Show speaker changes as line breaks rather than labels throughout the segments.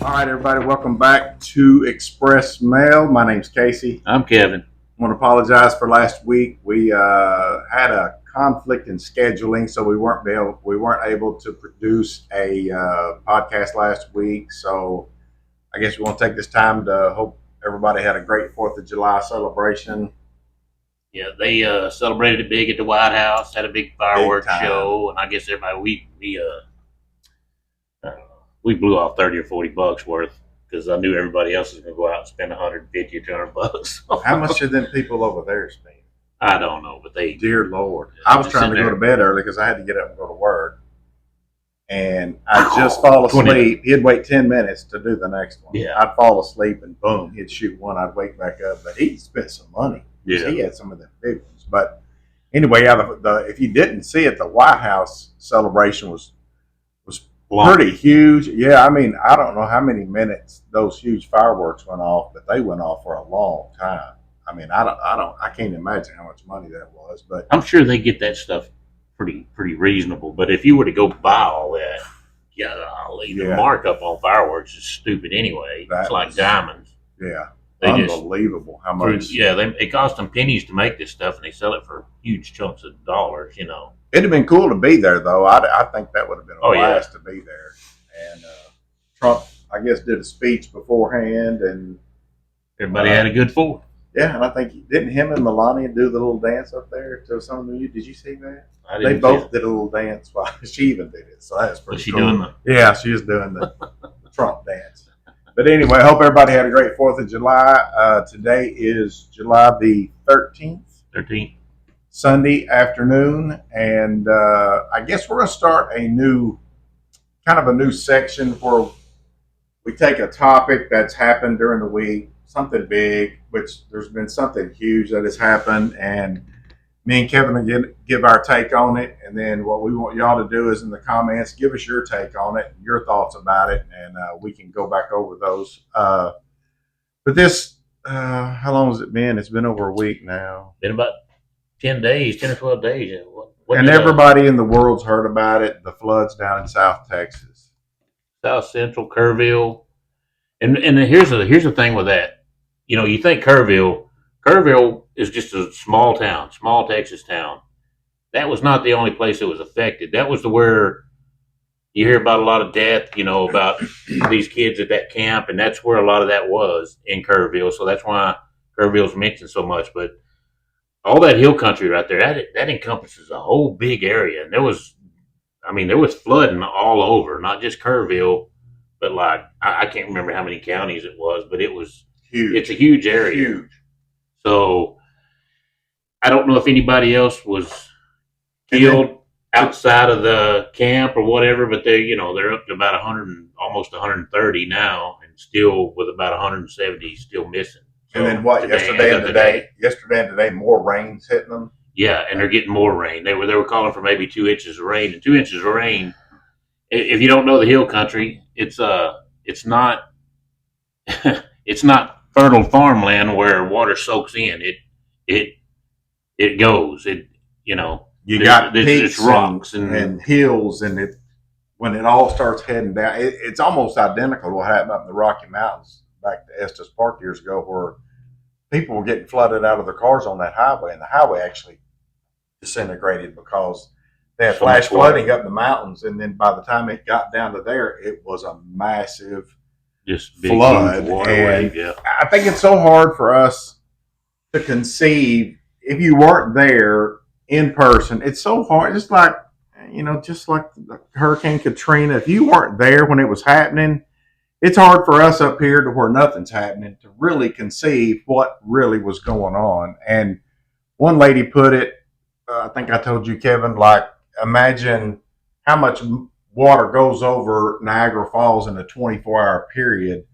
All right, everybody, welcome back to Express Mail. My name's Casey.
I'm Kevin.
I want to apologize for last week. We had a conflict in scheduling, so we weren't able to produce a podcast last week. So I guess we want to take this time to hope everybody had a great 4th of July celebration.
Yeah, they celebrated it big at the White House, had a big fireworks show, and I guess everybody we blew off $30 or $40 worth because I knew everybody else was going to go out and spend $150 or $200.
How much did them people over there spend?
I don't know, but they.
Dear Lord, I was trying to go to bed early because I had to get up and go to work, and I just fall asleep. He'd wait 10 minutes to do the next one.
Yeah,
I'd fall asleep and boom, he'd shoot one. I'd wake back up, but he spent some money.
Yeah,
he had some of the big ones. But anyway, if you didn't see it, the White House celebration was long. Pretty huge. Yeah, I mean, I don't know how many minutes those huge fireworks went off, but they went off for a long time. I mean, I can't imagine how much money that was, but
I'm sure they get that stuff pretty reasonable. But if you were to go buy all that, the markup on fireworks is stupid anyway. It's like diamonds.
Yeah, unbelievable how much.
It cost them pennies to make this stuff, and they sell it for huge chunks of dollars.
It'd have been cool to be there, though. I think that would have been a blast to be there. And Trump, I guess, did a speech beforehand, and
everybody had a good 4th.
Yeah, and I think didn't him and Melania do the little dance up there to some of you? Did you see that? They both did a little dance. While she even did it, so that's pretty cool. Doing yeah, she is doing the Trump dance. But anyway, I hope everybody had a great 4th of July. Today is July the 13th. Sunday afternoon, and I guess we're going to start a new section where we take a topic that's happened during the week, something big, which there's been something huge that has happened, and me and Kevin will give our take on it, and then what we want y'all to do is in the comments, give us your take on it, your thoughts about it, and we can go back over those. But this, how long has it been? It's been over a week now.
Been about 10 or 12 days.
And everybody in the world's heard about it, the floods down in South Texas.
South Central, Kerrville. And here's the thing with that. You think Kerrville is just a small Texas town. That was not the only place that was affected. That was where you hear about a lot of death, about these kids at that camp, and that's where a lot of that was in Kerrville. So that's why Kerrville's mentioned so much. But all that hill country right there, that encompasses a whole big area. And there was flooding all over, not just Kerrville, but like, I can't remember how many counties it was, but it was huge. It's a huge area.
Huge.
So I don't know if anybody else was killed outside of the camp or whatever, but they're up to about 100, almost 130 now, and still with about 170 still missing.
And then what? Yesterday and today, more rain's hitting them.
Yeah, and they're getting more rain. They were calling for maybe 2 inches of rain, and 2 inches of rain. If you don't know the hill country, it's not it's not fertile farmland where water soaks in. It goes.
You got peaks,
rocks
and hills, and when it all starts heading down, it's almost identical to what happened up in the Rocky Mountains back to Estes Park years ago, where people were getting flooded out of their cars on that highway, and the highway actually disintegrated because they had flash flooding up the mountains, and then by the time it got down to there, it was a massive flood. And yeah. I think it's so hard for us to conceive if you weren't there in person. It's so hard, just like Hurricane Katrina. If you weren't there when it was happening, it's hard for us up here to where nothing's happening to really conceive what really was going on. And one lady put it, I think I told you, Kevin, like, imagine how much water goes over Niagara Falls in a 24-hour period.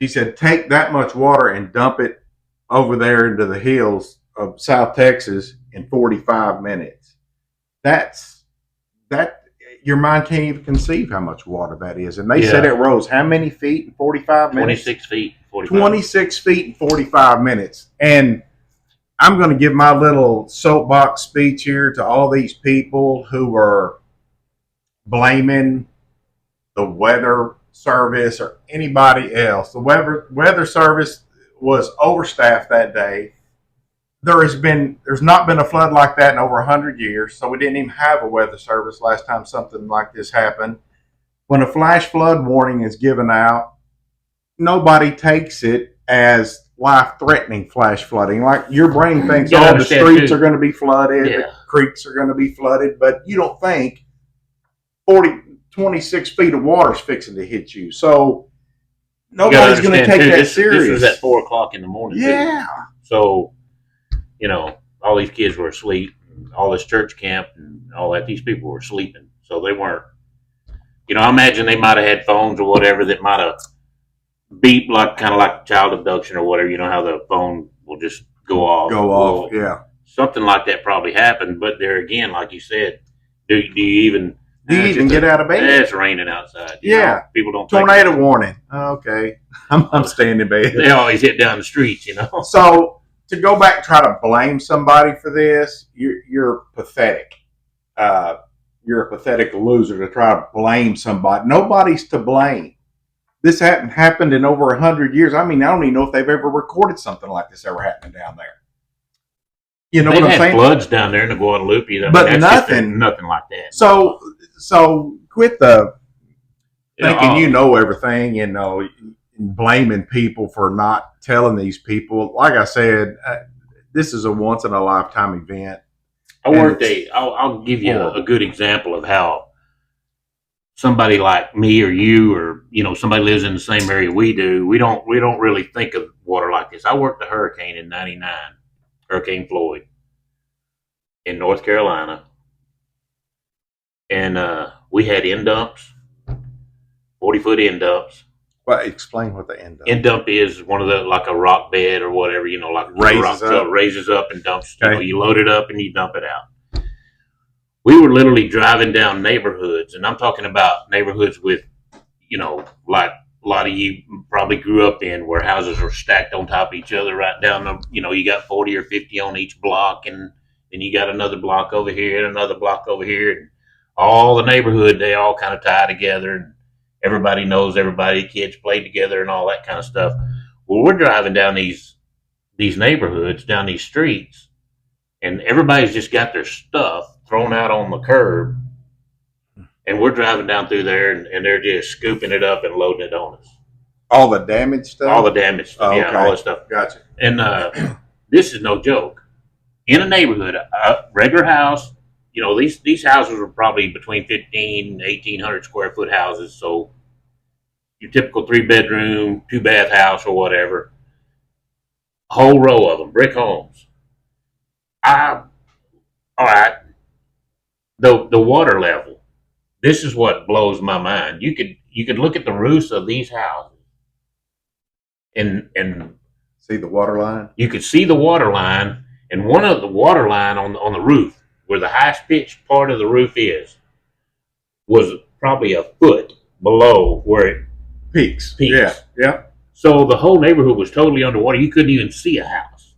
She said, take that much water and dump it over there into the hills of South Texas in 45 minutes. Your mind can't even conceive how much water that is. And they said it rose how many feet in 45 minutes?
26 feet.
26 feet in 45 minutes. And I'm going to give my little soapbox speech here to all these people who are blaming the weather service or anybody else. The weather service was overstaffed that day. There's not been a flood like that in over 100 years, so we didn't even have a weather service last time something like this happened. When a flash flood warning is given out, nobody takes it as life-threatening flash flooding. Like your brain thinks, oh, the streets are going to be flooded, the creeks are going to be flooded, but you don't think 26 feet of water is fixing to hit you. So nobody's going to take that serious.
This was at 4 o'clock in the morning.
Yeah.
Too. So, all these kids were asleep, all this church camp and all that. These people were sleeping, so they weren't. I imagine they might have had phones or whatever that might have beeped, kind of like child abduction or whatever. You know how the phone will just go off.
Yeah.
Something like that probably happened, but there again, like you said, do you even
get out of bed?
It's raining outside. People don't.
Tornado warning. Okay, I'm staying in bed.
They always hit down the streets,
So to go back, try to blame somebody for this, you're pathetic. You're a pathetic loser to try to blame somebody. Nobody's to blame. This hadn't happened in over 100 years. I mean, I don't even know if they've ever recorded something like this ever happening down there. You know what I'm saying?
They've had floods down there in the Guadalupe,
but nothing
like that.
So quit thinking you know everything, blaming people for not telling these people. Like I said, this is a once in a lifetime event.
I'll give you a good example of how somebody like me or you or somebody lives in the same area we do. We don't really think of water like this. I worked the hurricane in '99, Hurricane Floyd in North Carolina, and we had end dumps, 40-foot end dumps.
Well, explain what the end dump.
End dump is one of the like a rock bed or whatever, like raises up and dumps.
Okay.
You load it up and you dump it out. We were literally driving down neighborhoods, and I'm talking about neighborhoods with, like a lot of you probably grew up in, where houses are stacked on top of each other right down the, you got 40 or 50 on each block, and then you got another block over here and another block over here, and all the neighborhood, they all kind of tie together, and everybody knows everybody, kids play together and all that kind of stuff. Well, we're driving down these neighborhoods, down these streets, and everybody's just got their stuff thrown out on the curb, and we're driving down through there, and they're just scooping it up and loading it on us.
All the damaged stuff?
All the damaged stuff,
okay.
Yeah, all that stuff.
Gotcha.
And this is no joke. In a neighborhood, a regular house, these houses are probably between 1,500 and 1,800 square foot houses, so your typical 3-bedroom, 2-bath house or whatever, a whole row of them, brick homes. All right, the water level. This is what blows my mind. You could look at the roofs of these houses and
see the water line.
You could see the water line, and one of the water line on the roof, where the highest pitched part of the roof is, was probably a foot below where it
peaks. Yeah.
So the whole neighborhood was totally underwater. You couldn't even see a house.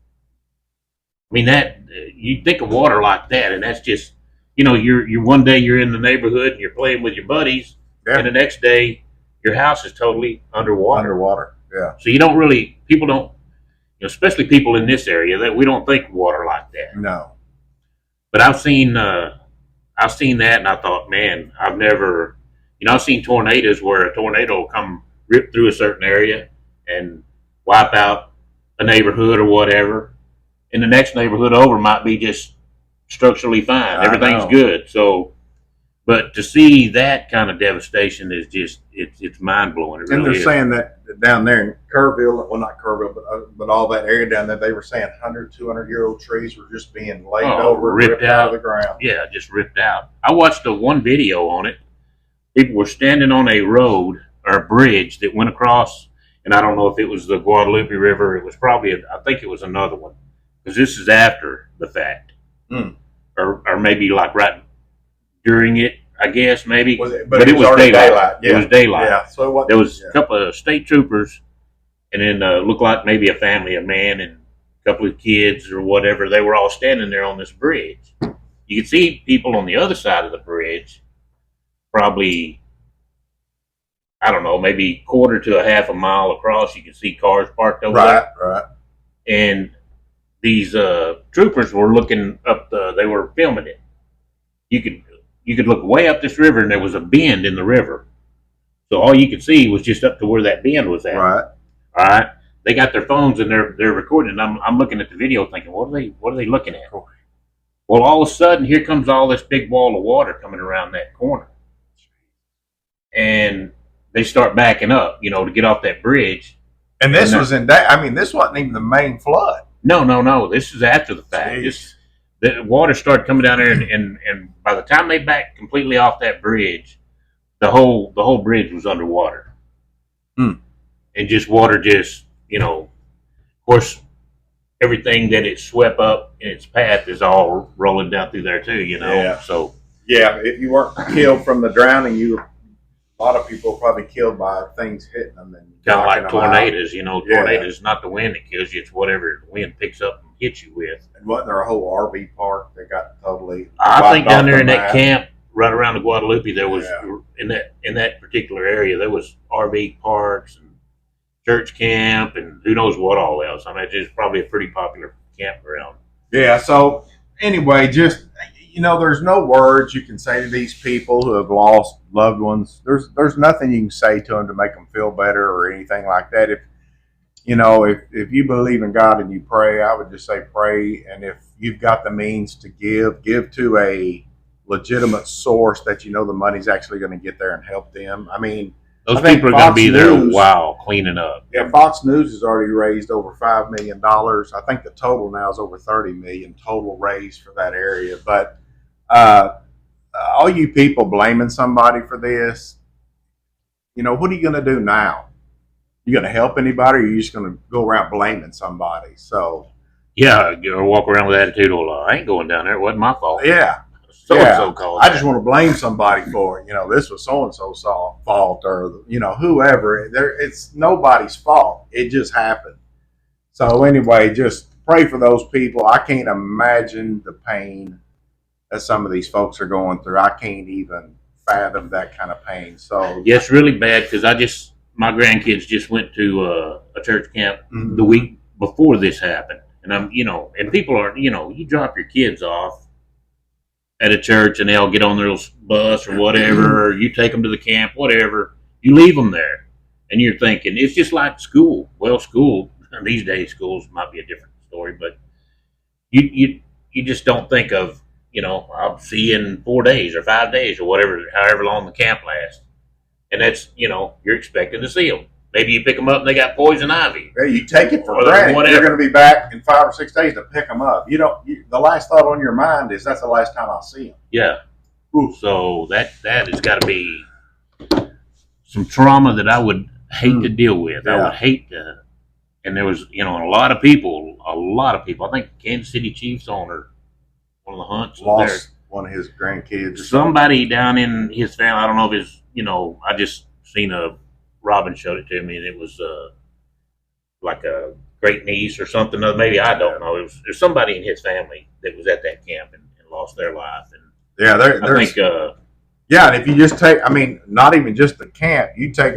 I mean, that you think of water like that, and that's just, you're one day you're in the neighborhood and you're playing with your buddies, and the next day your house is totally underwater.
Yeah. So
people don't, especially people in this area, that we don't think water like that.
No.
But I've seen that, and I thought, man, I've seen tornadoes where a tornado will come rip through a certain area and wipe out a neighborhood or whatever, and the next neighborhood over might be just structurally fine. Everything's good. So, but to see that kind of devastation is just, it's mind blowing.
And they're saying that down there in Kerrville, well, not Kerrville, but all that area down there, they were saying 100, 200-year-old trees were just being laid over, ripped out of the ground.
Yeah, just ripped out. I watched one video on it. People were standing on a road or a bridge that went across, and I don't know if it was the Guadalupe River. It was probably, I think it was another one, because this is after the fact. Or maybe like right during it, I guess, maybe.
But it was daylight.
Yeah. It was daylight.
Yeah. So
there was a couple of state troopers, and then looked like maybe a family, a man and a couple of kids or whatever. They were all standing there on this bridge. You could see people on the other side of the bridge, probably, I don't know, maybe quarter to a half a mile across. You could see cars parked over there.
Right.
And these troopers were looking up they were filming it. You could look way up this river, and there was a bend in the river. So all you could see was just up to where that bend was at.
Right.
All right. They got their phones and they're recording. And I'm looking at the video, thinking, what are they looking at? Well, all of a sudden, here comes all this big wall of water coming around that corner, and they start backing up, to get off that bridge.
And this was in that. I mean, this wasn't even the main flood.
No. This is after the fact. The water started coming down there, and by the time they backed completely off that bridge, the whole bridge was underwater. And just water, of course, everything that it swept up in its path is all rolling down through there too,
Yeah.
So
yeah, if you weren't killed from the drowning, a lot of people were probably killed by things hitting them. And
kind of like tornadoes, tornadoes, not the wind that kills you, it's whatever the wind picks up and hits you with.
And wasn't there a whole RV park that got totally?
I think down there in that camp, right around the Guadalupe, there was in that particular area, there was RV parks and church camp and who knows what all else. I mean, it's probably a pretty popular campground.
Yeah. So anyway, just there's no words you can say to these people who have lost loved ones. There's nothing you can say to them to make them feel better or anything like that. If you believe in God and you pray, I would just say pray. And if you've got the means to give to a legitimate source that the money's actually going to get there and help them. I mean,
those people are going to be there a while cleaning up.
Yeah, Fox News has already raised over $5 million. I think the total now is over $30 million total raised for that area. But all you people blaming somebody for this, what are you going to do now? You going to help anybody, or are you just going to go around blaming somebody? So
yeah, or walk around with attitude. Well, I ain't going down there. It wasn't my fault.
Yeah.
So-and-so called.
I just want to blame somebody for it. This was so-and-so's fault, or whoever. It's nobody's fault. It just happened. So anyway, just pray for those people. I can't imagine the pain that some of these folks are going through. I can't even fathom that kind of pain. So
yeah, it's really bad because my grandkids just went to a church camp the week before this happened, and and people are, you drop your kids off at a church and they'll get on their bus or whatever, or you take them to the camp, whatever, you leave them there. And you're thinking, it's just like school. Well, school, these days schools might be a different story, but you just don't think of, I'll see you in 4 days or 5 days or whatever, however long the camp lasts. And that's, you're expected to see them. Maybe you pick them up and they got poison ivy.
Yeah, you take it for granted. You're going to be back in 5 or 6 days to pick them up. The last thought on your mind is that's the last time I'll see them.
Yeah. Ooh. So that has got to be some trauma that I would hate to deal with. Yeah. I would hate to. And there was, a lot of people. I think Kansas City Chiefs owner, one of the Hunts,
lost one of his grandkids.
Somebody down in his family. I don't know if his. I just seen Robin showed it to me, and it was like a great niece or something. Maybe, I don't know. There's somebody in his family that was at that camp and lost their life. And
yeah, I think. And if you just take, not even just the camp, you take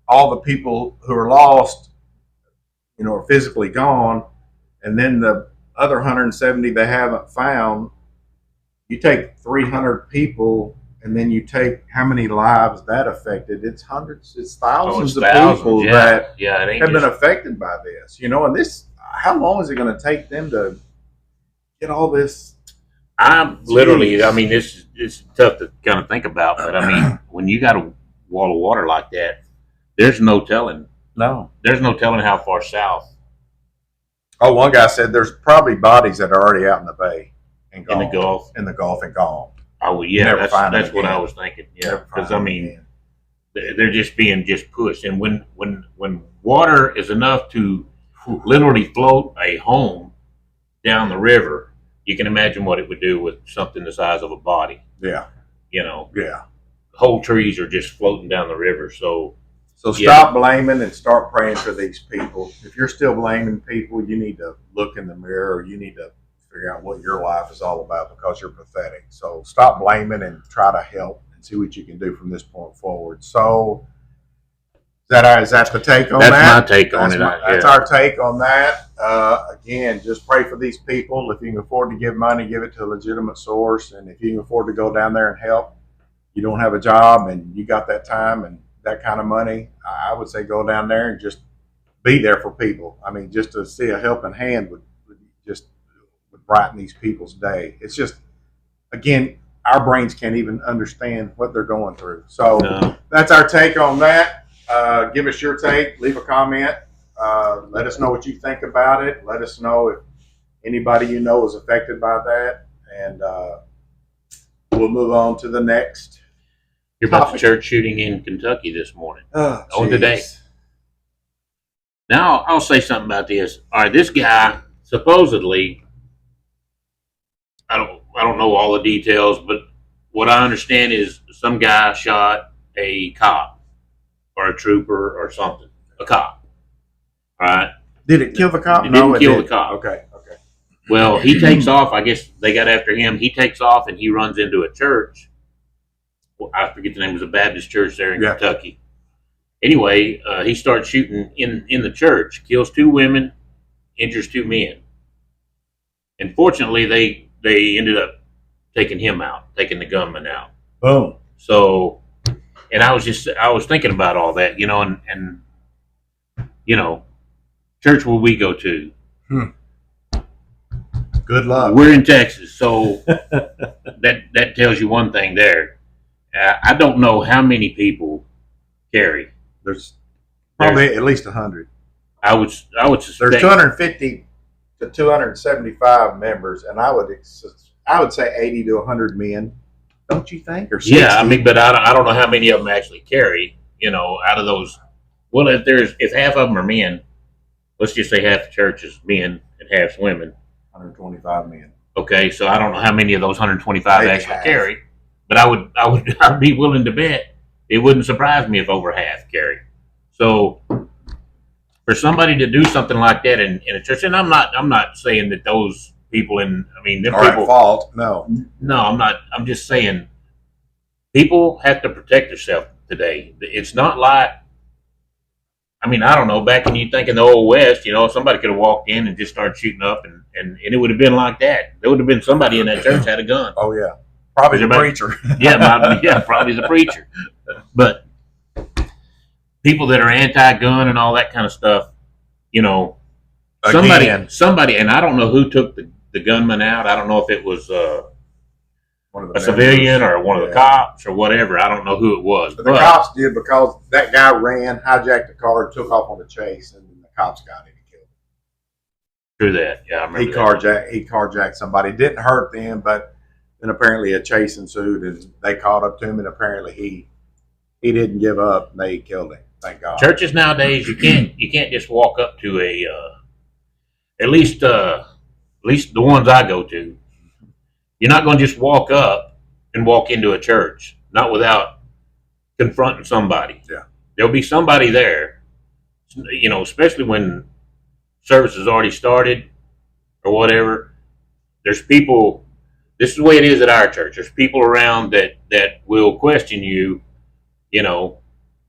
all the people who are lost, are physically gone, and then the other 170 they haven't found. You take 300 people. And then you take how many lives that affected. It's hundreds, it's thousands of people that have been affected by this. And this, how long is it going to take them to get all this?
This is tough to kind of think about. But when you got a wall of water like that, there's no telling.
No.
There's no telling how far south.
Oh, one guy said there's probably bodies that are already out in the bay and gone.
In the Gulf
and gone.
Oh, yeah, that's what I was thinking. Yeah, because they're just being pushed, and when water is enough to literally float a home down the river, you can imagine what it would do with something the size of a body.
Yeah,
Yeah, whole trees are just floating down the river. So
stop blaming and start praying for these people. If you're still blaming people, you need to look in the mirror. Or you need to figure out what your life is all about, because you're pathetic. So stop blaming and try to help see what you can do from this point forward. So is that the take on
that?
That's
my take on it.
That's our take on that. Again, just pray for these people. If you can afford to give money, give it to a legitimate source. And if you can afford to go down there and help, you don't have a job and you got that time and that kind of money, I would say go down there and just be there for people. I mean, just to see a helping hand would brighten these people's day. It's just, again, our brains can't even understand what they're going through. So That's our take on that. Give us your take. Leave a comment. Let us know what you think about it. Let us know if anybody you know is affected by that. And we'll move on to the next.
You're about the church shooting in Kentucky this morning. Today. Now, I'll say something about this. All right, this guy, supposedly, I don't know all the details, but what I understand is some guy shot a cop or a trooper or something. A cop. All right?
Did it kill the cop?
It didn't kill the cop.
Okay.
Well, he takes off. I guess they got after him. He takes off and he runs into a church. Well, I forget the name. It was a Baptist church there in Kentucky. Anyway, he starts shooting in the church, kills 2 women, injures 2 men. And fortunately, they ended up taking him out, taking the gunman out.
Boom.
So, and I was thinking about all that, and church where we go to.
Good luck.
We're in Texas, so that tells you one thing there. I don't know how many people carry.
There's probably at least 100.
I would suspect
there's 250 to 275 members, and I would say 80 to 100 men. Don't you think? Or 60?
Yeah, I mean, but I don't know how many of them actually carry. Out of those. Well, if half of them are men, let's just say half the church is men and half's women.
125 men.
Okay, so I don't know how many of those 125 actually carry, but I'd be willing to bet it wouldn't surprise me if over half carry. So for somebody to do something like that in a church, and I'm not saying that those people them people
at fault. No,
I'm not. I'm just saying people have to protect themselves today. It's not like. I don't know, back when you think in the old West, somebody could have walked in and just started shooting up and it would have been like that. There would have been somebody in that church had a gun.
Oh, yeah. Probably the preacher.
Probably the preacher. But people that are anti-gun and all that kind of stuff, somebody, and I don't know who took the gunman out. I don't know if it was a civilian or one of the cops or whatever. I don't know who it was.
But the cops did because that guy hijacked the car, and took off on the chase, and then the cops got him and killed him.
True that. Yeah, I remember
He carjacked somebody. It didn't hurt them, but then apparently a chase ensued, and they caught up to him, and apparently he didn't give up, and they killed him. Thank God.
Churches nowadays, you can't just walk up to at least the ones I go to. You're not going to just walk up and walk into a church, not without confronting somebody.
Yeah.
There'll be somebody there, especially when service has already started or whatever. There's people, this is the way it is at our church. There's people around that will question you,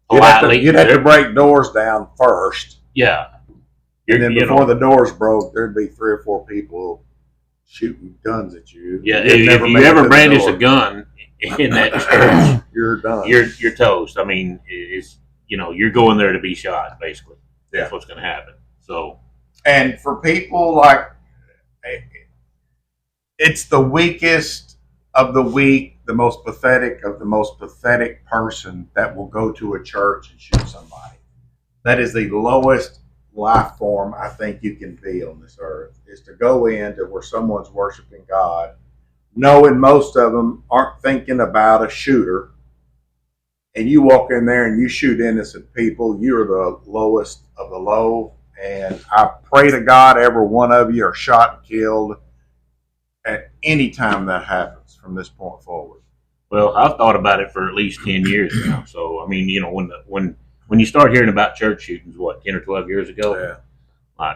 politely.
You'd have to break doors down first.
Yeah.
And then before the doors broke, there'd be 3 or 4 people shooting guns at you.
Yeah, if you ever brandish a gun in that church,
you're done.
You're toast. It's you're going there to be shot, basically.
Yeah.
That's what's going to happen. So,
and for people like, it's the weakest of the weak, the most pathetic of the most pathetic person that will go to a church and shoot somebody. That is the lowest life form I think you can be on this earth, is to go into where someone's worshiping God, knowing most of them aren't thinking about a shooter, and you walk in there and you shoot innocent people. You're the lowest of the low, and I pray to God every one of you are shot and killed at any time that happens from this point forward.
Well, I've thought about it for at least 10 years now. So when you start hearing about church shootings, 10 or 12 years ago?
Yeah.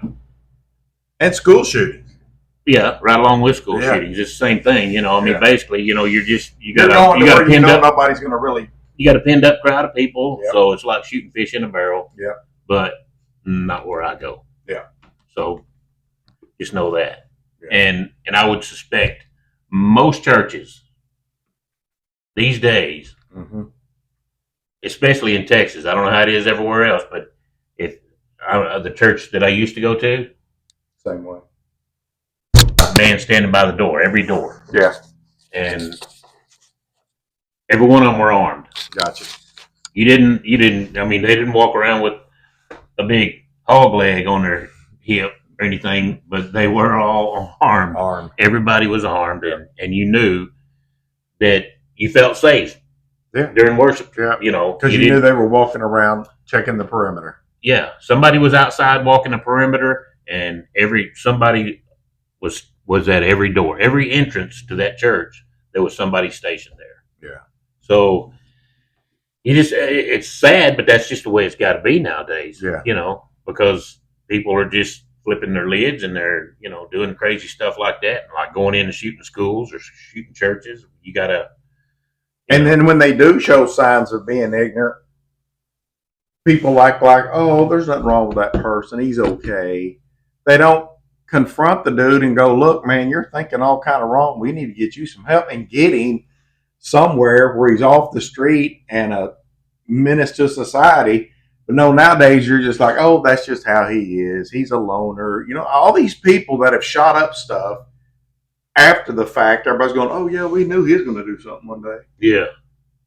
And school shootings.
Yeah, right along with school shootings. It's the same thing, I mean, basically, you got a pinned up.
Nobody's going to really.
You got a pinned up crowd of people, so it's like shooting fish in a barrel.
Yeah.
But not where I go.
Yeah.
So just know that, and I would suspect most churches these days, especially in Texas, I don't know how it is everywhere else, but if the church that I used to go to,
same way.
Man standing by the door, every door.
Yeah.
And every one of them were armed.
Gotcha.
You didn't, I mean, they didn't walk around with a big hog leg on their hip or anything, but they were all armed. Everybody was armed, and you knew that you felt safe during worship.
Yeah. Because you knew they were walking around checking the perimeter.
Yeah. Somebody was outside walking the perimeter, and somebody was at every door, every entrance to that church. There was somebody stationed there.
Yeah.
So it's sad, but that's just the way it's got to be nowadays.
Yeah.
Because people are just flipping their lids and they're, doing crazy stuff like that, like going in and shooting schools or shooting churches. You got to.
And then when they do show signs of being ignorant, people like, oh, there's nothing wrong with that person. He's okay. They don't confront the dude and go, look, man, you're thinking all kind of wrong. We need to get you some help and get him somewhere where he's off the street and a menace to society. But no, nowadays you're just like, oh, that's just how he is. He's a loner. All these people that have shot up stuff after the fact, everybody's going, oh, yeah, we knew he was going to do something one day.
Yeah.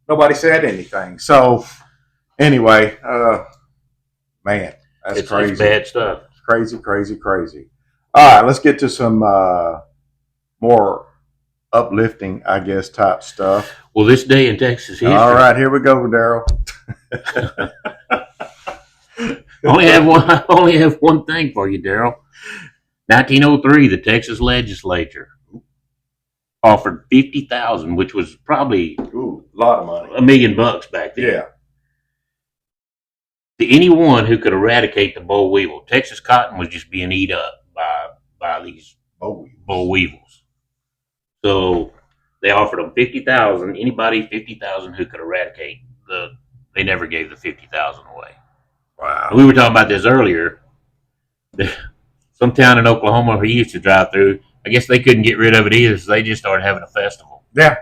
Nobody said anything. So anyway, man, that's crazy.
It's bad stuff.
Crazy, crazy, crazy. All right, let's get to some more uplifting, I guess, type stuff.
Well, this day in Texas history.
All right, here we go, Daryl.
I only have one thing for you, Daryl. 1903, the Texas legislature offered $50,000, which was probably
a lot of money,
$1 million back then.
Yeah.
To anyone who could eradicate the boll weevil. Texas cotton was just being eat up by these boll weevils. So they offered them $50,000. Anybody $50,000 who could eradicate they never gave the $50,000 away.
Wow.
And we were talking about this earlier. Some town in Oklahoma we used to drive through, I guess they couldn't get rid of it either, so they just started having a festival.
Yeah,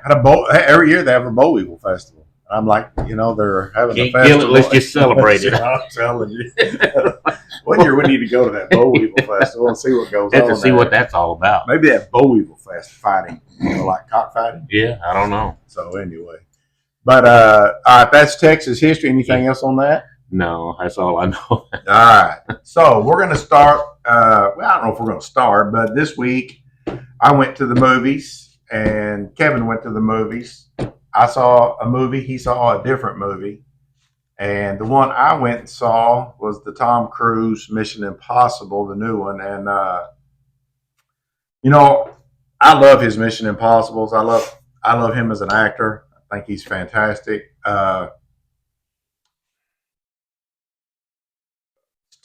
every year they have a boll weevil festival. I'm like, they're having a festival.
Kill it, let's just celebrate it.
I'm telling you. One year we need to go to that boll weevil festival and see what goes on.
Have to see what that's all about.
Maybe that boll weevil fighting, like cockfighting.
Yeah, I don't know.
So anyway, but that's Texas history. Anything else on that?
No, that's all I know.
All right. So we're going to start. I don't know if we're going to start, but this week I went to the movies and Kevin went to the movies. I saw a movie. He saw a different movie. And the one I went and saw was the Tom Cruise Mission Impossible, the new one. And, I love his Mission Impossibles. I love him as an actor. I think he's fantastic. To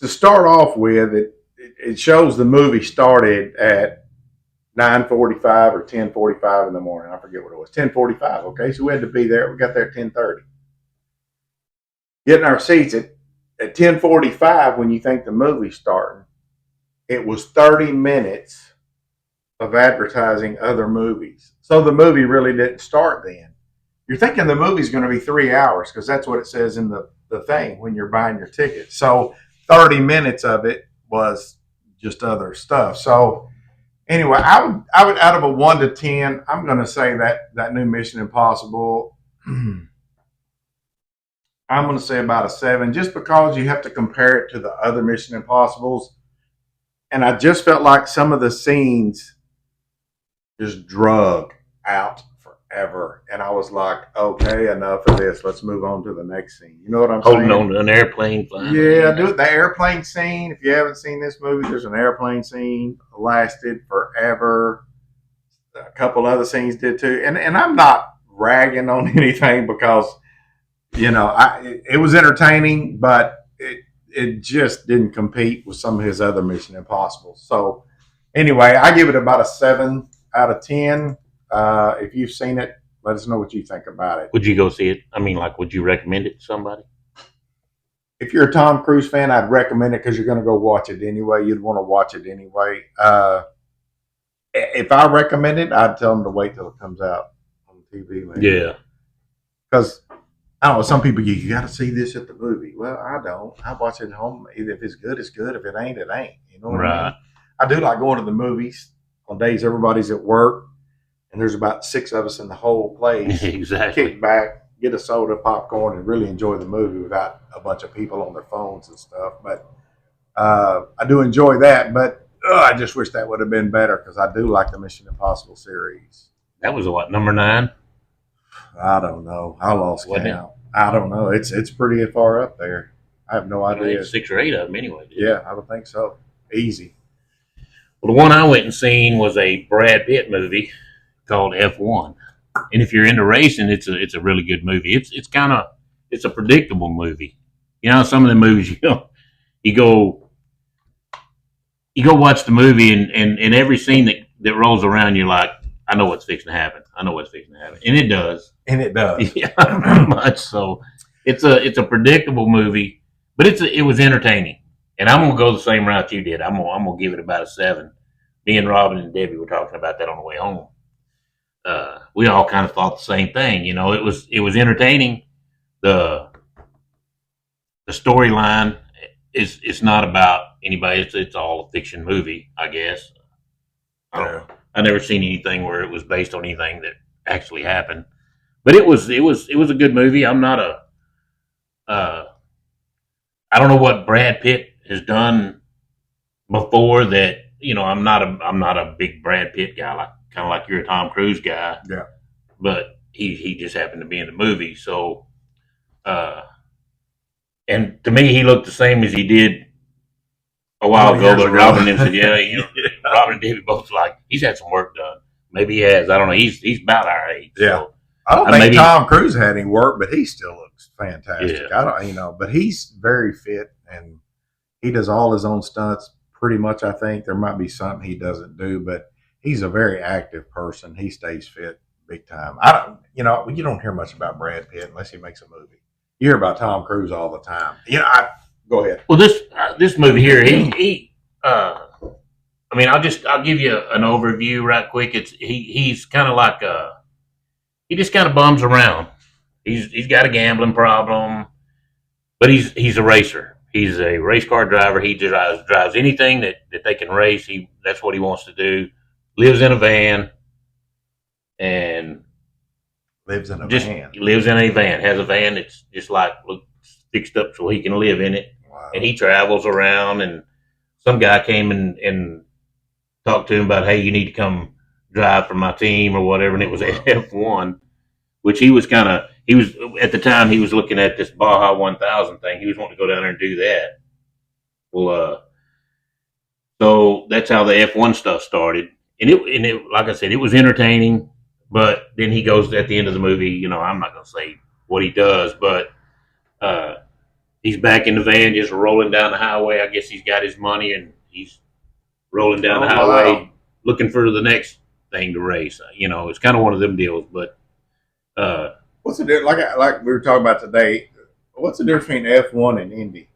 start off with, it shows the movie started at 9:45 or 10:45 in the morning. I forget what it was. 10:45. Okay, so we had to be there. We got there at 10:30. Getting our seats at 10:45 when you think the movie's starting. It was 30 minutes of advertising other movies. So the movie really didn't start then. You're thinking the movie's going to be 3 hours because that's what it says in the thing when you're buying your ticket. So 30 minutes of it was just other stuff. So anyway, I would out of a 1 to 10, I'm going to say that new Mission Impossible, I'm going to say about a 7, just because you have to compare it to the other Mission Impossibles. And I just felt like some of the scenes just drug out forever. And I was like, okay, enough of this. Let's move on to the next scene. You know what I'm saying?
Holding on to an airplane flying.
Yeah, the airplane scene. If you haven't seen this movie, there's an airplane scene. Lasted forever. A couple other scenes did too. And I'm not ragging on anything because, it was entertaining, but it just didn't compete with some of his other Mission Impossibles. So Anyway, I give it about a 7 out of 10. If you've seen it, let us know what you think about it.
Would you go see it? I mean, like, would you recommend it to somebody?
If you're a Tom Cruise fan, I'd recommend it because you're going to go watch it anyway. You'd want to watch it anyway. If I recommend it, I'd tell them to wait till it comes out on TV. Maybe.
Yeah.
Because, I don't know, some people, you got to see this at the movie. Well, I don't. I watch it at home. Either if it's good, it's good. If it ain't, it ain't. You know what I mean? I do like going to the movies on days everybody's at work, and there's about 6 of us in the whole place.
Exactly.
Kick back, get a soda, popcorn, and really enjoy the movie without a bunch of people on their phones and stuff. But I do enjoy that, but I just wish that would have been better because I do like the Mission Impossible series.
That was what, number 9?
I don't know. I lost count. I don't know. It's pretty far up there. I have no idea.
6 or 8 of them anyway.
Yeah, I would think so. Easy.
Well, the one I went and seen was a Brad Pitt movie called F1. And if you're into racing, it's a really good movie. It's a predictable movie. You know, some of the movies you go watch the movie and every scene that rolls around, you're like, I know what's fixing to happen. I know what's fixing to happen. And it does.
And it does.
Yeah, pretty much. So it's a predictable movie, but it was entertaining. And I'm gonna go the same route you did. I'm gonna give it about a 7. Me and Robin and Debbie were talking about that on the way home. We all kind of thought the same thing. You know, it was entertaining. The storyline is not about anybody. It's all a fiction movie, I guess. I don't know. I never seen anything where it was based on anything that actually happened. But it was a good movie. I'm not I don't know what Brad Pitt has done before that. You know, I'm not a big Brad Pitt guy, kind of like you're a Tom Cruise guy.
Yeah.
But he just happened to be in the movie. So, and to me, he looked the same as he did a while ago. But Robin and said, yeah, Robin and Debbie both like, he's had some work done. Maybe he has. I don't know. He's about our age.
Yeah.
So,
I don't think Tom Cruise had any work, but he still looks fantastic. Yeah. I don't, but he's very fit and he does all his own stunts pretty much. I think there might be something he doesn't do, but he's a very active person. He stays fit big time. You don't hear much about Brad Pitt unless he makes a movie. You hear about Tom Cruise all the time. Go ahead.
Well, this movie here, I'll give you an overview right quick. He's kind of like he just kind of bums around. He's got a gambling problem, but he's a racer. He's a race car driver. He drives anything that they can race. That's what he wants to do. Lives in a van, and
lives in a
van. Has a van that's just like fixed up so he can live in it. Wow. And he travels around. And some guy came and talked to him about, hey, you need to come drive for my team or whatever. And it was F1, which he was at the time he was looking at this Baja 1000 thing. He was wanting to go down there and do that. Well, so that's how the F1 stuff started. And it, like I said, it was entertaining. But then he goes at the end of the movie. I'm not going to say what he does, but he's back in the van, just rolling down the highway. I guess he's got his money and he's rolling down the highway, looking for the next thing to race. It's kind of one of them deals. But
what's the difference? Like we were talking about today. What's the difference between F1 and Indy?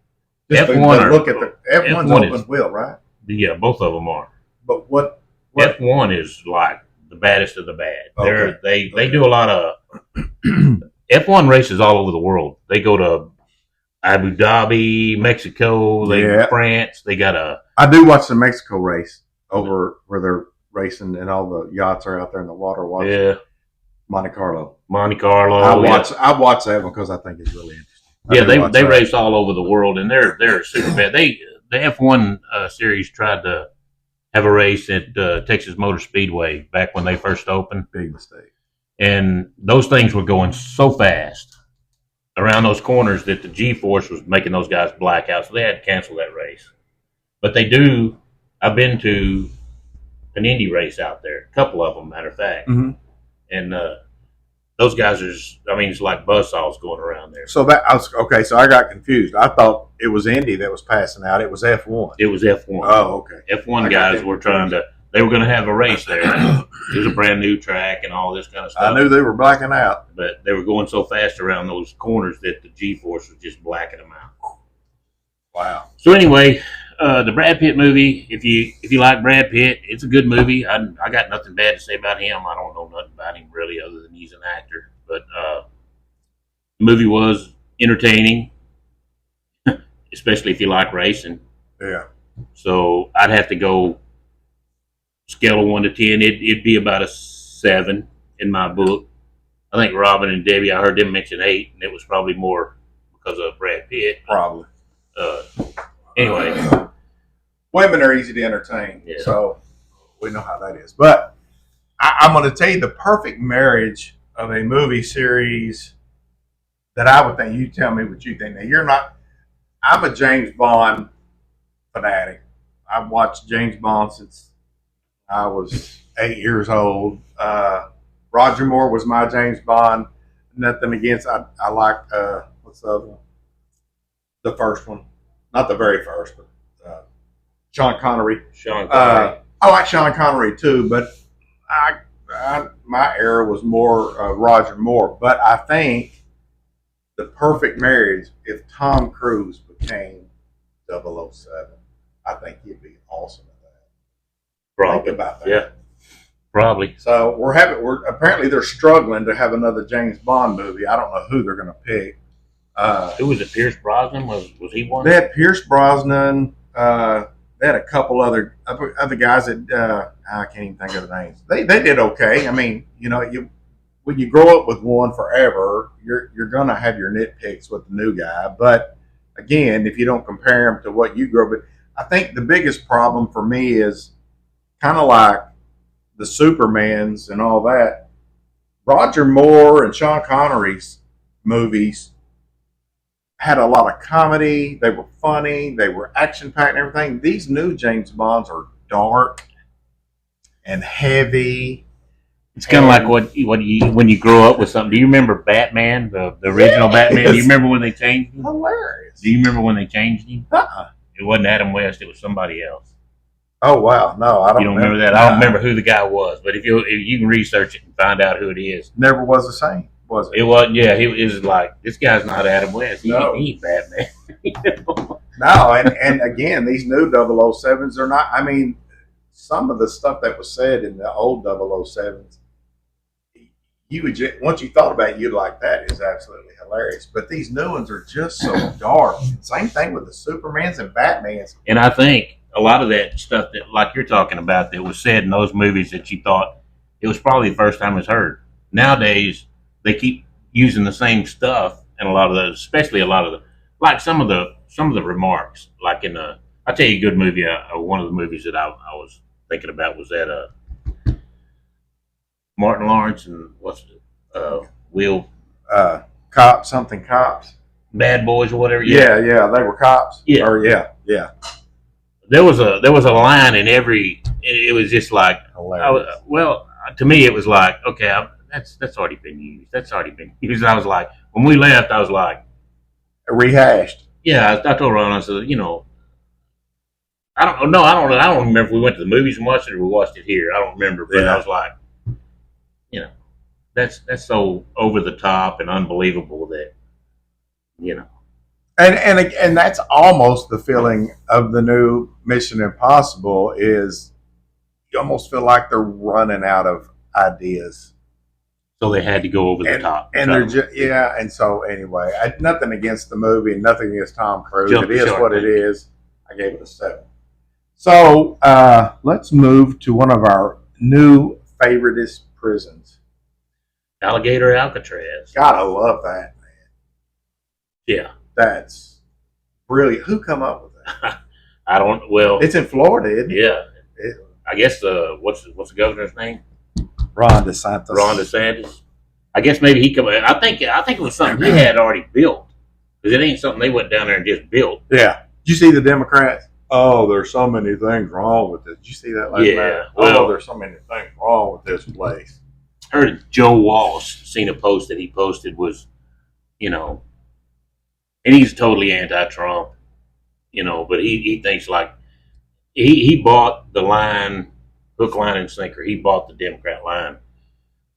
F1
look at the F1's open wheel, right?
Yeah, both of them are.
But what
F1 is like the baddest of the bad.
Okay.
They do a lot of F1 races all over the world. They go to Abu Dhabi, Mexico, France. They got
I do watch the Mexico race over where they're racing and all the yachts are out there in the water.
Yeah.
Monte Carlo.
I
watch that one because I think it's really interesting.
They race all over the world and they're super bad. The F1 series tried to have a race at Texas Motor Speedway back when they first opened.
Big mistake. And
those things were going so fast around those corners that the G-force was making those guys black out, so they had to cancel that race. But I've been to an Indy race out there, a couple of them, matter of fact.
Mm-hmm.
And those guys it's like buzzsaws going around there.
So so I got confused. I thought it was Indy that was passing out. It was F1.
It was F1.
Oh, okay.
F1 guys were trying to, they were going to have a race there. It was a brand new track and all this kind of stuff.
I knew they were blacking out,
but they were going so fast around those corners that the G-force was just blacking them out.
Wow.
So anyway, the Brad Pitt movie. If you like Brad Pitt, it's a good movie. I got nothing bad to say about him. I don't know nothing about him really, other than he's an actor. But the movie was entertaining, especially if you like racing.
Yeah.
So I'd have to go scale of 1 to 10. It'd be about a 7 in my book. I think Robin and Debbie, I heard them mention 8, and it was probably more because of Brad Pitt.
Probably.
Anyway,
women are easy to entertain, so we know how that is. But I'm going to tell you the perfect marriage of a movie series that I would think. You tell me what you think. Now, you're not. I'm a James Bond fanatic. I've watched James Bond since I was 8 years old. Roger Moore was my James Bond. Nothing against. I like what's the other one? The first one, not the very first, but Sean Connery. I like Sean Connery too, but my era was more Roger Moore. But I think the perfect marriage, if Tom Cruise became 007, I think he'd be awesome at that.
Probably.
Think about that.
Yeah, probably.
So we're apparently they're struggling to have another James Bond movie. I don't know who they're going to pick.
Who was it? Pierce Brosnan? Was he one?
They had Pierce Brosnan. They had a couple other guys that I can't even think of the names. They did okay. I mean, when you grow up with one forever, you're gonna have your nitpicks with the new guy. But again, if you don't compare him to what you grew up with, I think the biggest problem for me is kind of like the Supermans and all that. Roger Moore and Sean Connery's movies had a lot of comedy. They were funny. They were action-packed and everything. These new James Bonds are dark and heavy.
It's kind of like when you grow up with something. Do you remember Batman, the original Batman? Do you remember when they changed him?
Hilarious.
Do you remember when they changed him?
Uh-uh.
It wasn't Adam West. It was somebody else.
Oh, wow. No, I don't.
You don't remember that? I don't remember who the guy was. But if you can research it and find out who it is.
Never was the same. Was it?
It wasn't. Yeah, it was like, this guy's not Adam West. He ain't Batman.
No, and again, these new 007s are not. I mean, some of the stuff that was said in the old 007s, you would just, once you thought about it, you'd like that is absolutely hilarious. But these new ones are just so dark. Same thing with the Supermans and Batmans.
And I think a lot of that stuff that, like you're talking about, that was said in those movies that you thought it was probably the first time it's heard. Nowadays, they keep using the same stuff, and a lot of those, especially a lot of the, like some of the remarks, like in I'll tell you a good movie. One of the movies that I was thinking about was that Martin Lawrence and what's Will
Cops,
Bad Boys or whatever.
Yeah, they were cops.
Yeah,
or yeah.
There was a line in every. It was just like, to me, it was like, okay, that's already been used. That's already been used. I was like, when we left, I was like,
rehashed.
Yeah, I told Ron, I said, I don't remember if we went to the movies and watched it or we watched it here. I don't remember, but I was like, that's so over the top and unbelievable that,
And that's almost the feeling of the new Mission Impossible is you almost feel like they're running out of ideas.
So they had to go over the top.
And they're just, and so anyway, nothing against the movie and nothing against Tom Cruise. It is what it is. I gave it a 7. So let's move to one of our new favoriteest prisons.
Alligator Alcatraz.
God, I love that, man.
Yeah.
That's brilliant. Who come up with that?
I don't. Well,
it's in Florida, isn't it?
Yeah. I guess what's the governor's name?
Ron DeSantis.
I guess maybe he come. I think it was something he had already built, because it ain't something they went down there and just built.
Yeah. Did you see the Democrats? Oh, there's so many things wrong with it. Did you see that last night?
Well,
there's so many things wrong with this place.
I heard Joe Walsh seen a post that he posted was, and he's totally anti-Trump, but he thinks like he bought the line hook, line, and sinker. He bought the Democrat line.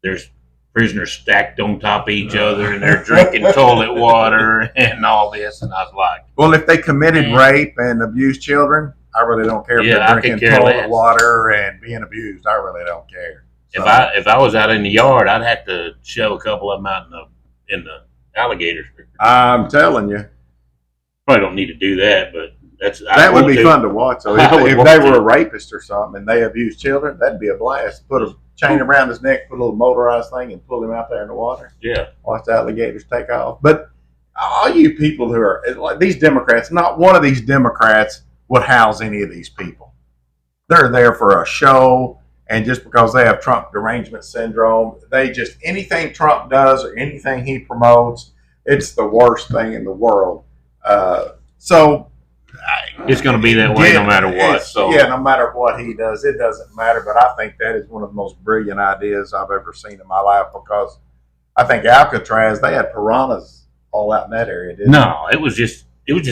There's prisoners stacked on top of each other, and they're drinking toilet water and all this. And I was like,
well, if they committed rape and abused children, I really don't care if they're drinking toilet water and being abused. I really don't care.
So, if I was out in the yard, I'd have to shove a couple of them out in the alligators.
I'm telling you.
Probably don't need to do that, but
that would be fun to watch. So if they were a rapist or something and they abused children, that'd be a blast. Put a chain around his neck, put a little motorized thing, and pull him out there in the water.
Yeah.
Watch the alligators take off. But all you people who are like these Democrats, not one of these Democrats would house any of these people. They're there for a show, and just because they have Trump derangement syndrome, they just anything Trump does or anything he promotes, it's the worst thing in the world. So
it's going to be that way no matter what. So
yeah, no matter what he does, it doesn't matter. But I think that is one of the most brilliant ideas I've ever seen in my life, because I think Alcatraz, they had piranhas all out in that area, didn't
they? It was just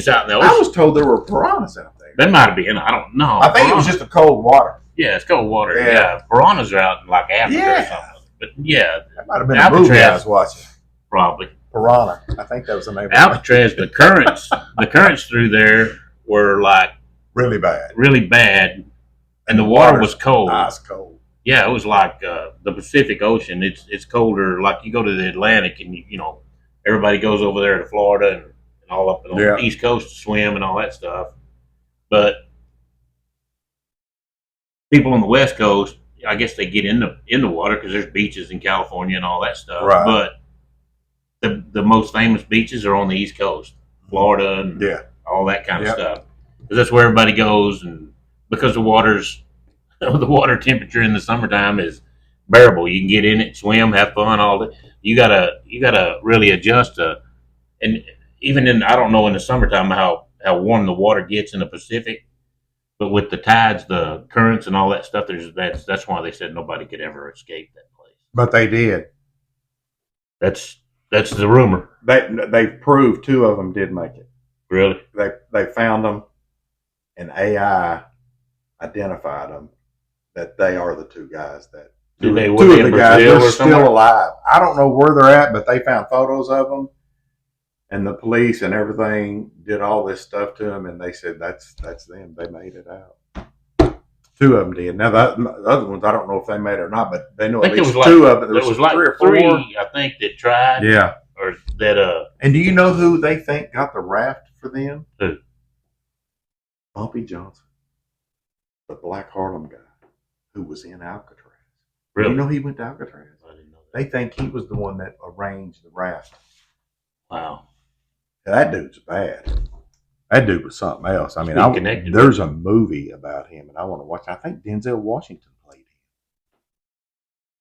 out in the ocean.
I was told there were piranhas out there.
There might have been. I don't know.
I think it was just the cold water.
Yeah, it's cold water. Yeah. Piranhas are out in like Africa or something. But yeah,
that might have been Alcatraz, a movie I was watching.
Probably.
Piranha. I think that was the name of
Alcatraz. The currents through there were like
really bad,
and the water was cold.
Ice cold.
Yeah, it was like the Pacific Ocean. It's colder. Like you go to the Atlantic, and everybody goes over there to Florida and all up on the East Coast to swim and all that stuff. But people on the West Coast, I guess they get in the water because there's beaches in California and all that stuff.
Right.
But the most famous beaches are on the East Coast, Florida, and all that kind of stuff. Because that's where everybody goes, and because the water temperature in the summertime is bearable, you can get in it, swim, have fun, all that. You gotta really adjust and even I don't know in the summertime how warm the water gets in the Pacific, but with the tides, the currents, and all that stuff, that's why they said nobody could ever escape that place.
But they did.
That's the rumor.
They proved 2 of them did make it.
Really?
They found them, and AI identified them that they are the 2 guys that.
Two of
the guys are still alive. I don't know where they're at, but they found photos of them, and the police and everything did all this stuff to them, and they said that's them. They made it out. 2 of them did. Now the other ones, I don't know if they made it or not, but they know at least 2 of them. There was like 3 or 4.
3, I think, that tried.
Yeah.
Or that.
And do you know who they think got the raft for them?
Who?
Bumpy Johnson, the Black Harlem guy, who was in Alcatraz.
Really?
You know he went to Alcatraz.
I didn't know that.
They think he was the one that arranged the raft.
Wow.
That dude's bad. That dude was something else. I mean, there's a movie about him, and I want to watch it. I think Denzel Washington played him.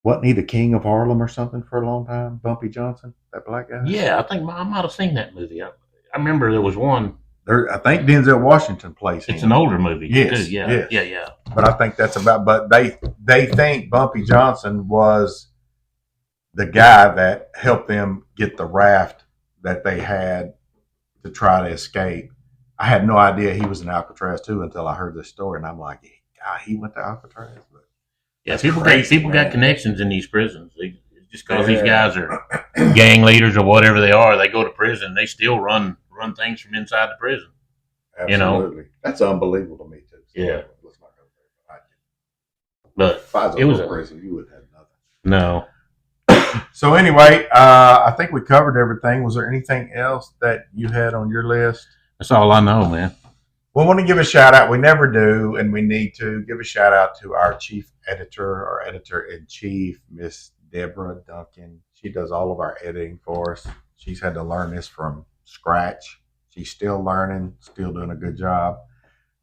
Wasn't he the king of Harlem or something for a long time? Bumpy Johnson, that black guy?
Yeah, I think I might have seen that movie. I remember there was one.
I think Denzel Washington plays him.
It's an older movie.
Yes,
too.
Yes.
Yeah.
But I think that's about. But they think Bumpy Johnson was the guy that helped them get the raft that they had to try to escape. I had no idea he was in Alcatraz too until I heard this story, and I'm like, God, he went to Alcatraz. But
yeah, people got connections in these prisons. Just because these guys are gang leaders or whatever they are, they go to prison. They still run things from inside the prison.
Absolutely, that's unbelievable to me too. So
yeah,
let's not go there.
But
if I was in prison, you would have nothing.
No.
So anyway, I think we covered everything. Was there anything else that you had on your list?
That's all I know, man.
We want to give a shout out. We never do, and we need to give a shout out to our chief editor, or editor-in-chief, Miss Deborah Duncan. She does all of our editing for us. She's had to learn this from scratch. She's still learning, still doing a good job.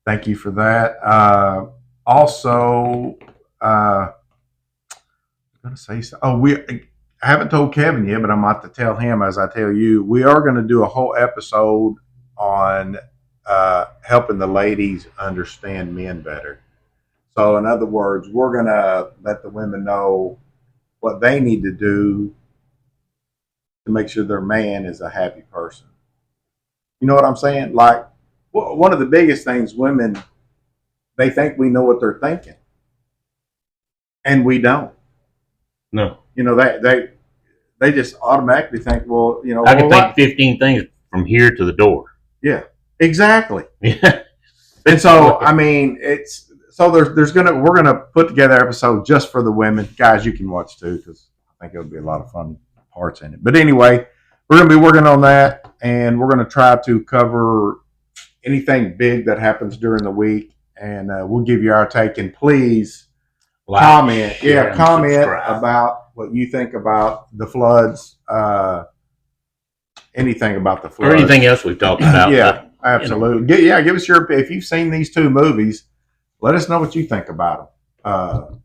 Thank you for that. Also, I'm going to say something. I haven't told Kevin yet, but I'm about to tell him as I tell you. We are going to do a whole episode on helping the ladies understand men better. So in other words, we're going to let the women know what they need to do to make sure their man is a happy person. You know what I'm saying? Like, one of the biggest things, women, they think we know what they're thinking. and we don't.
No.
You know, they just automatically think, well, you know,
I can think 15 things from here to the door.
Yeah, exactly.
Yeah.
And so, I mean, we're gonna put together an episode just for the women. Guys, you can watch too, because I think it'll be a lot of fun parts in it. But anyway, we're gonna be working on that, and we're gonna try to cover anything big that happens during the week, and we'll give you our take. And please comment, comment about what you think about the floods. Anything about the floods,
or anything else we've talked about.
Yeah, absolutely. You know. Give us if you've seen these two movies, let us know what you think about them.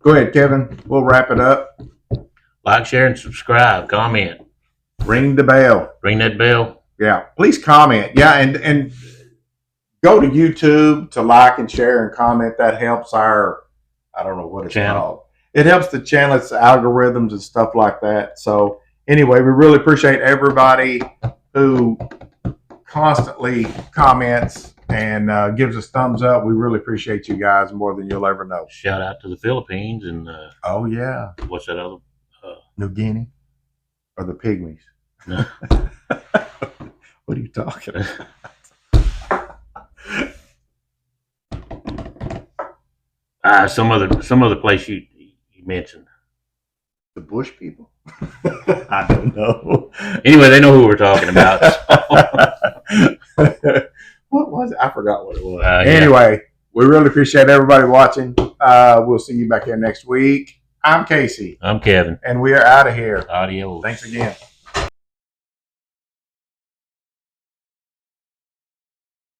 Go ahead, Kevin. We'll wrap it up.
Like, share, and subscribe. Comment.
Ring the bell.
Ring that bell.
Yeah, please comment. Yeah, and go to YouTube to like and share and comment. That helps our, I don't know what it's called. It helps the channel, it's algorithms and stuff like that. So anyway, we really appreciate everybody who constantly comments and gives us thumbs up. We really appreciate you guys more than you'll ever know.
Shout out to the Philippines and
oh yeah,
what's that other?
New Guinea or the Pygmies?
No.
What are you talking about?
Some other place you mentioned.
The Bush people? I don't know.
Anyway, they know who we're talking about.
What was it? I forgot what it was. Anyway, we really appreciate everybody watching. We'll see you back here next week. I'm Casey.
I'm Kevin.
And we are out of here.
Adios.
Thanks again.